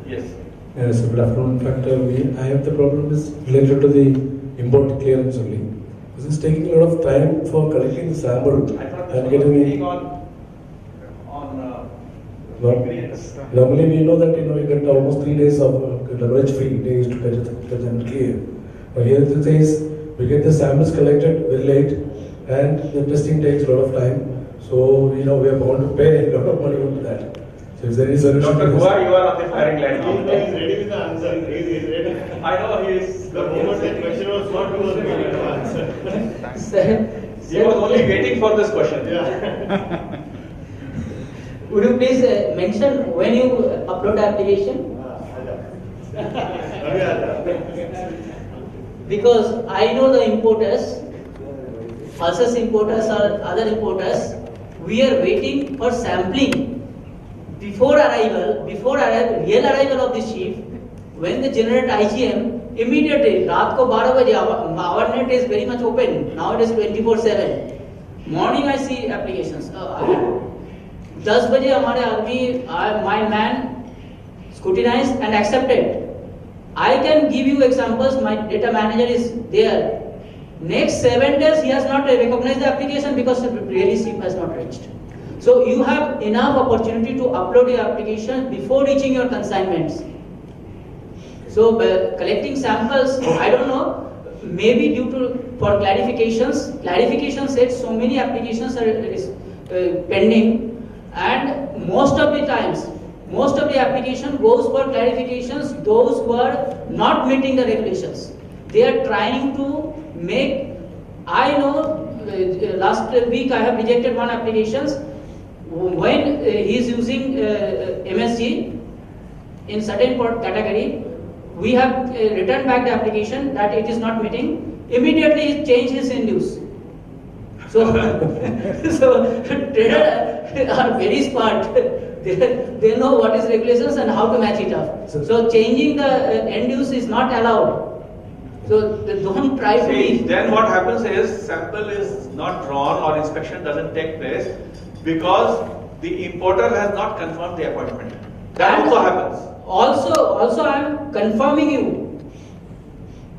Yes. Yes, good afternoon. In fact, I have the problem is related to the import clearance only. This is taking a lot of time for collecting the sample I thought and this getting was the. being on ingredients. Normally we know that you get almost 3 days of leverage free days to get it clear. But here it says we get the samples collected very late and the testing takes a lot of time. So we are bound to pay a lot of money for that. So if there is a solution. Dr. Gua, you are on the firing line He's now. ready with the answer. He's ready. I know he is. The moment the question was not, he was ready to answer. He was only waiting for this question. Yeah. Would you please mention when you upload the application? Because I know the importers, Ulcers importers or other importers, we are waiting for sampling before real arrival of the ship. When they generate IGM, immediately, रात को 12 बजे, our net is very much open. Now it is 24/7. Morning I see applications. 10 बजे हमारे आदमी, my man scrutinized and accepted. I can give you examples. My data manager is there. Next 7 days he has not recognized the application because really ship has not reached. So you have enough opportunity to upload your application before reaching your consignments. So collecting samples, I don't know, maybe due to for clarifications. Clarification said so many applications are pending, and most of the times, most of the application goes for clarifications. Those who are not meeting the regulations, they are trying to make. I know last week I have rejected one applications when he is using MSG in certain category. We have returned back the application that it is not meeting. Immediately he changed his induce. So traders are very smart. They know what is regulations and how to match it up. So changing the end use is not allowed. So they don't try to be. Then what happens is sample is not drawn or inspection doesn't take place because the importer has not confirmed the appointment. That also happens. Also I am confirming you.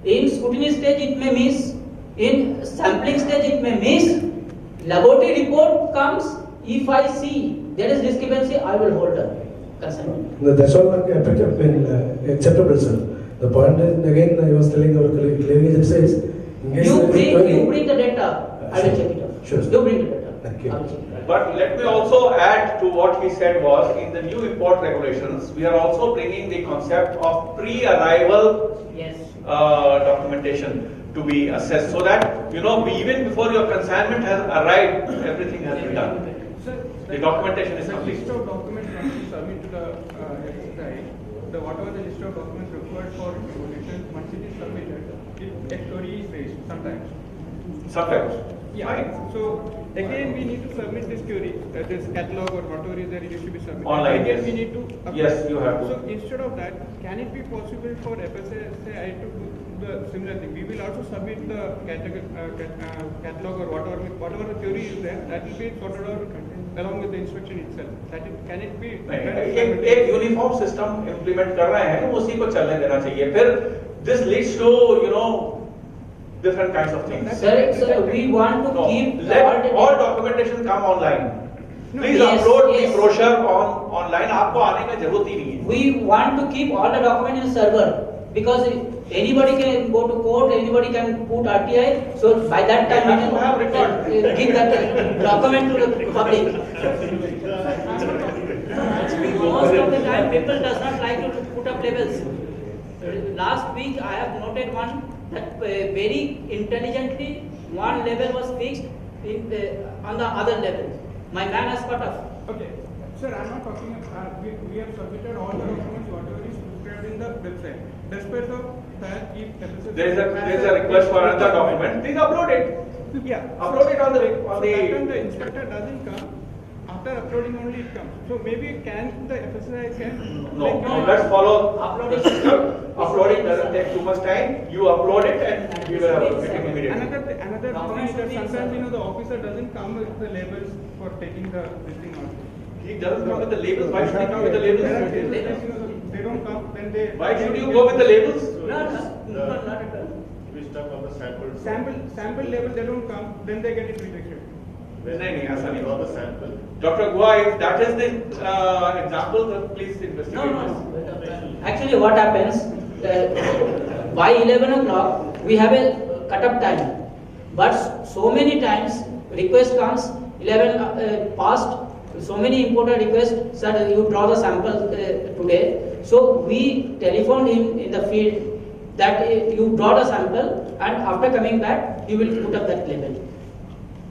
In scrutiny stage it may miss. In sampling stage it may miss. Laboratory report comes. If I see there is discrepancy, I will hold the consignment. That's all acceptable, sir. The point is, again, I was telling our clearing agent says, you bring the data, I will check it out. Sure. You bring the data. Thank you. I will check it out. But let me also add to what he said was in the new import regulations, we are also bringing the concept of pre-arrival Yes. documentation to be assessed so that, even before your consignment has arrived, everything has been done. The documentation is complete. The list of documents that you submit to the FSI, whatever the list of documents required for evaluation, once it is submitted, a query is raised sometimes. Sometimes. Yeah. Fine. So again, we need to submit this query, this catalog or whatever is there, it should be submitted. Online, Again, yes. we need to. Yes, you have to. So instead of that, can it be possible for FSI to do the similar thing? We will also submit the catalog or whatever the query is there. That will be sorted out along with the inspection itself. Can it be? एक uniform system implement कर रहे हैं, उसी को चलने देना चाहिए. फिर this leads to different kinds of things. Sir, we want to keep Let all documentation come online. Please Yes, upload yes. the brochure online. आपको आने की जरूरत ही नहीं है. We want to keep all the document in server because anybody can go to court, anybody can put RTI. So by that time we You have record. can give that document to the public. Most of the time people does not like to put up labels. Last week I have noted one that very intelligently one label was fixed on the other level. My man has cut off. Okay. Sir, I'm not talking about, we have submitted all the documents, whatever is prepared in the website. Despite of that, if FSI There is a request for another document. Please upload it. Yeah. Upload it on the So that time the inspector doesn't come. After uploading only it comes. So maybe the FSI can. No, let's follow Uploading. the system. Uploading doesn't take too much time. You upload it and we will have it immediately. Another Documents thing is that should be sometimes the officer doesn't come with the labels for taking the this thing out. He doesn't come with the labels. Why should he come with the labels? They don't come. then they. Why should you go with the labels? Not at all. We stuck on the sample. Sample level they don't come, then they get it rejected. नहीं, ऐसा नहीं Draw होता. the sample. Dr. Gua, if that is the example, then please investigate. No. Actually, what happens, by 11 o'clock, we have a cut-up time. But so many times, request comes, 11 past, so many importer requests, sir, you draw the sample today. So we telephoned him in the field that you draw the sample and after coming back, you will put up that label.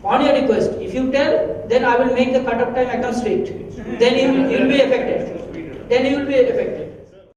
On your request, if you tell, then I will make the cut-off time become strict. Then you will be affected. Then you will be affected.